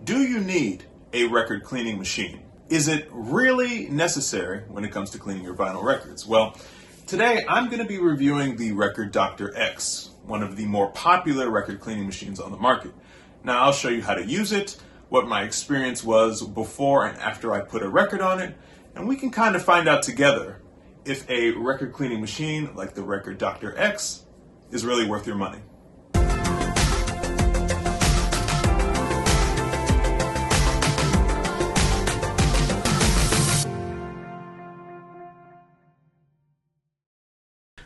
Do you need a record cleaning machine? Is it really necessary when it comes to cleaning your vinyl records? Well, today I'm going to be reviewing the Record Dr. X, one of the more popular record cleaning machines on the market. Now I'll show you how to use it, what my experience was before and after I put a record on it, and we can kind of find out together if a record cleaning machine like the Record Dr. X is really worth your money.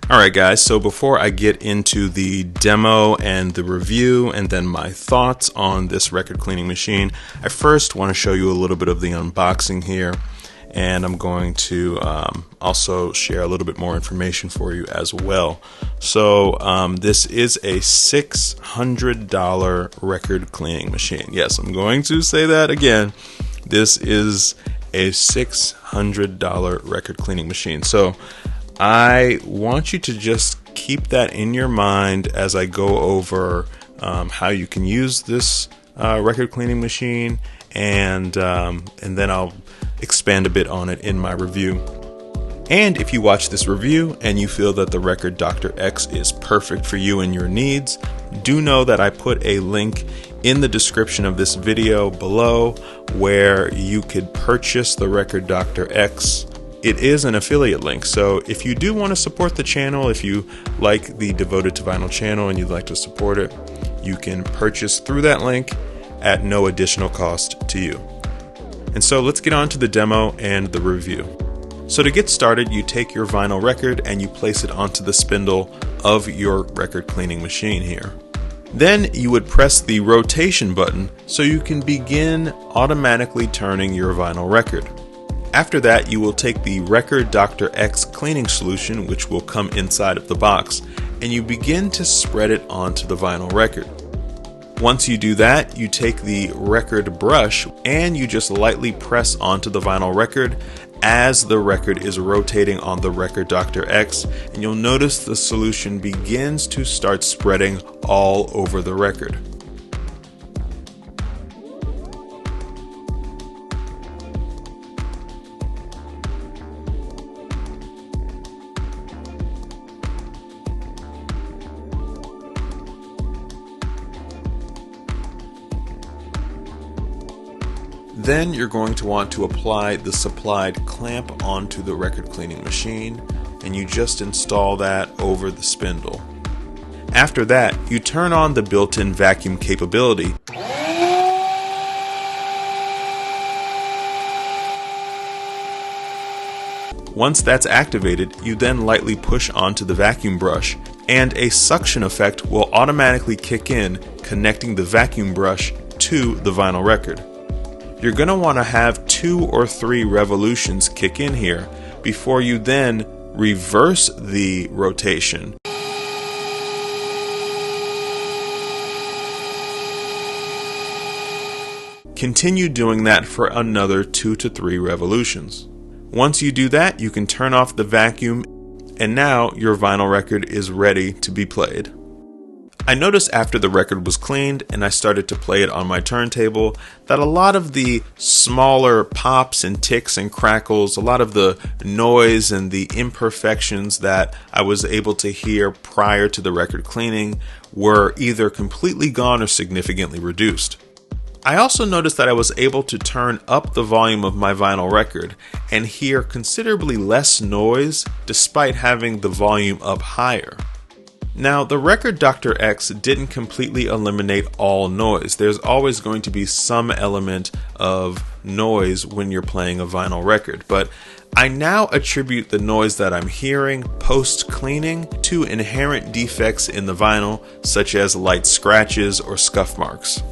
Alright guys, so before I get into the demo and the review and then my thoughts on this record cleaning machine, I first want to show you a little bit of the unboxing here, and I'm going to also share a little bit more information for you as well. So this is a $600 record cleaning machine. Yes, I'm going to say that again. This is a $600 record cleaning machine. So I want you to just keep that in your mind as I go over how you can use this record cleaning machine, and then I'll expand a bit on it in my review. And if you watch this review and you feel that the Record Dr. X is perfect for you and your needs, do know that I put a link in the description of this video below where you could purchase the Record Dr. X. It is an affiliate link, so if you do want to support the channel, if you like the Devoted to Vinyl channel and you'd like to support it, you can purchase through that link at no additional cost to you. And so let's get on to the demo and the review. So to get started, you take your vinyl record and you place it onto the spindle of your record cleaning machine here. Then you would press the rotation button so you can begin automatically turning your vinyl record. After that, you will take the Record Dr. X cleaning solution, which will come inside of the box, and you begin to spread it onto the vinyl record. Once you do that, you take the record brush and you just lightly press onto the vinyl record as the record is rotating on the Record Dr. X, and you'll notice the solution begins to start spreading all over the record. Then you're going to want to apply the supplied clamp onto the record cleaning machine, and you just install that over the spindle. After that, you turn on the built-in vacuum capability. Once that's activated, you then lightly push onto the vacuum brush, and a suction effect will automatically kick in, connecting the vacuum brush to the vinyl record. You're going to want to have 2 or 3 revolutions kick in here before you then reverse the rotation. Continue doing that for another 2 to 3 revolutions. Once you do that, you can turn off the vacuum, and now your vinyl record is ready to be played. I noticed after the record was cleaned and I started to play it on my turntable that a lot of the smaller pops and ticks and crackles, a lot of the noise and the imperfections that I was able to hear prior to the record cleaning were either completely gone or significantly reduced. I also noticed that I was able to turn up the volume of my vinyl record and hear considerably less noise despite having the volume up higher. Now, the Record Dr. X didn't completely eliminate all noise. There's always going to be some element of noise when you're playing a vinyl record, but I now attribute the noise that I'm hearing post-cleaning to inherent defects in the vinyl, such as light scratches or scuff marks.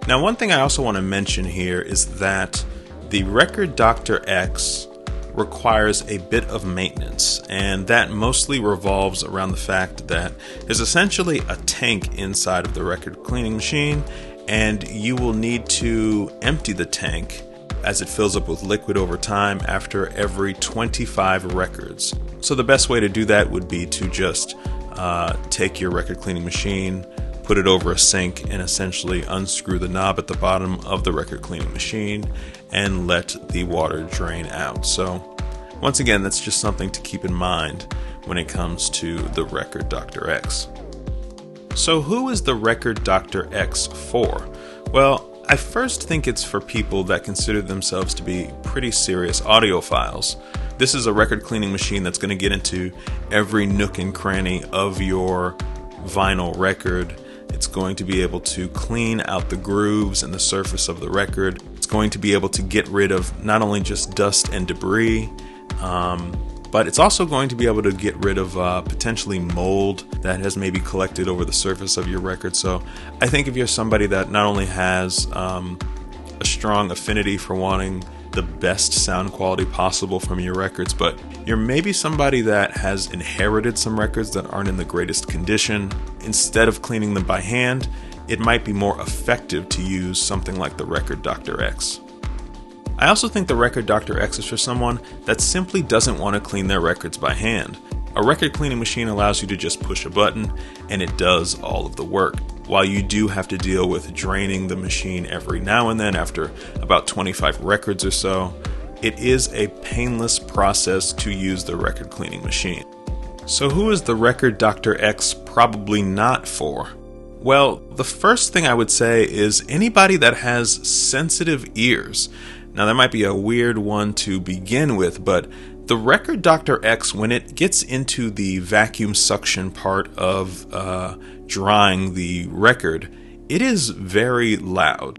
Now, one thing I also want to mention here is that the Record Dr. X requires a bit of maintenance, and that mostly revolves around the fact that there's essentially a tank inside of the record cleaning machine, and you will need to empty the tank as it fills up with liquid over time after every 25 records. So the best way to do that would be to just take your record cleaning machine, put it over a sink, and essentially unscrew the knob at the bottom of the record cleaning machine and let the water drain out. So once again, that's just something to keep in mind when it comes to the Record Dr. X. So who is the Record Dr. X for? Well, I first think it's for people that consider themselves to be pretty serious audiophiles. This is a record cleaning machine that's going to get into every nook and cranny of your vinyl record. It's going to be able to clean out the grooves and the surface of the record. It's going to be able to get rid of not only just dust and debris, but it's also going to be able to get rid of potentially mold that has maybe collected over the surface of your record. So I think if you're somebody that not only has a strong affinity for wanting the best sound quality possible from your records, but you're maybe somebody that has inherited some records that aren't in the greatest condition, instead of cleaning them by hand, it might be more effective to use something like the Record Dr. X. I also think the Record Dr. X is for someone that simply doesn't want to clean their records by hand. A record cleaning machine allows you to just push a button and it does all of the work. While you do have to deal with draining the machine every now and then after about 25 records or so, it is a painless process to use the record cleaning machine. So who is the Record Dr. X probably not for? Well, the first thing I would say is anybody that has sensitive ears. Now, that might be a weird one to begin with, but the Record Dr. X, when it gets into the vacuum suction part of drying the record, it is very loud.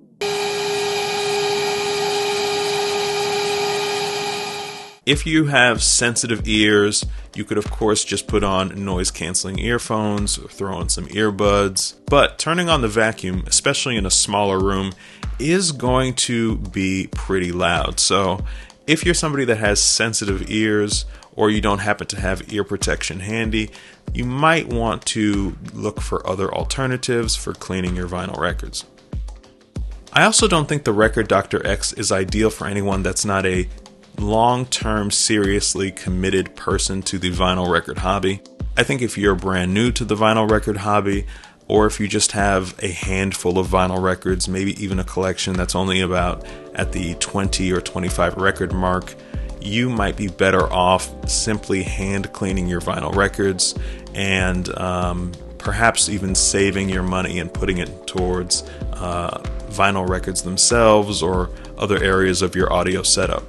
If you have sensitive ears, you could of course just put on noise-canceling earphones or throw on some earbuds. But turning on the vacuum, especially in a smaller room, is going to be pretty loud. So if you're somebody that has sensitive ears, or you don't happen to have ear protection handy, you might want to look for other alternatives for cleaning your vinyl records. I also don't think the Record Dr. X is ideal for anyone that's not a long-term, seriously committed person to the vinyl record hobby. I think if you're brand new to the vinyl record hobby, or if you just have a handful of vinyl records, maybe even a collection that's only about at the 20 or 25 record mark, you might be better off simply hand cleaning your vinyl records and perhaps even saving your money and putting it towards vinyl records themselves or other areas of your audio setup.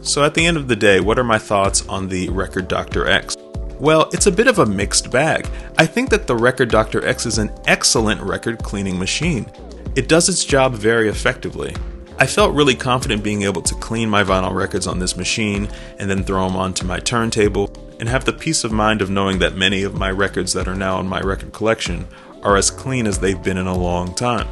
So at the end of the day, what are my thoughts on the Record Dr. X? Well, it's a bit of a mixed bag. I think that the Record Dr. X is an excellent record cleaning machine. It does its job very effectively. I felt really confident being able to clean my vinyl records on this machine and then throw them onto my turntable and have the peace of mind of knowing that many of my records that are now in my record collection are as clean as they've been in a long time.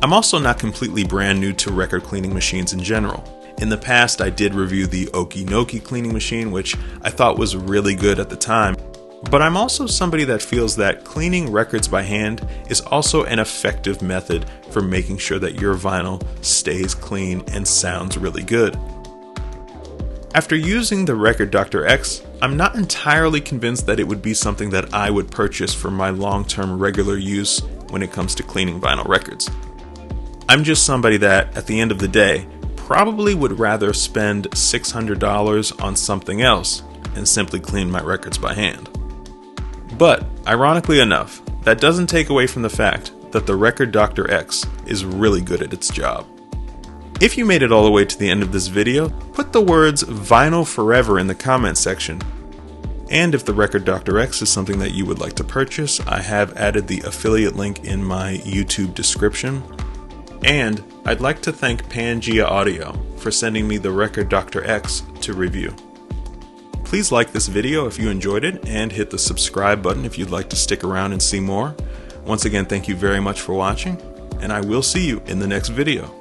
I'm also not completely brand new to record cleaning machines in general. In the past, I did review the Okki Nokki cleaning machine, which I thought was really good at the time. But I'm also somebody that feels that cleaning records by hand is also an effective method for making sure that your vinyl stays clean and sounds really good. After using the Record Dr. X, I'm not entirely convinced that it would be something that I would purchase for my long-term regular use when it comes to cleaning vinyl records. I'm just somebody that, at the end of the day, probably would rather spend $600 on something else and simply clean my records by hand. But, ironically enough, that doesn't take away from the fact that the Record Dr. X is really good at its job. If you made it all the way to the end of this video, put the words Vinyl Forever in the comment section. And if the Record Dr. X is something that you would like to purchase, I have added the affiliate link in my YouTube description. And I'd like to thank Pangea Audio for sending me the Record Dr. X to review. Please like this video if you enjoyed it and hit the subscribe button if you'd like to stick around and see more. Once again, thank you very much for watching, and I will see you in the next video.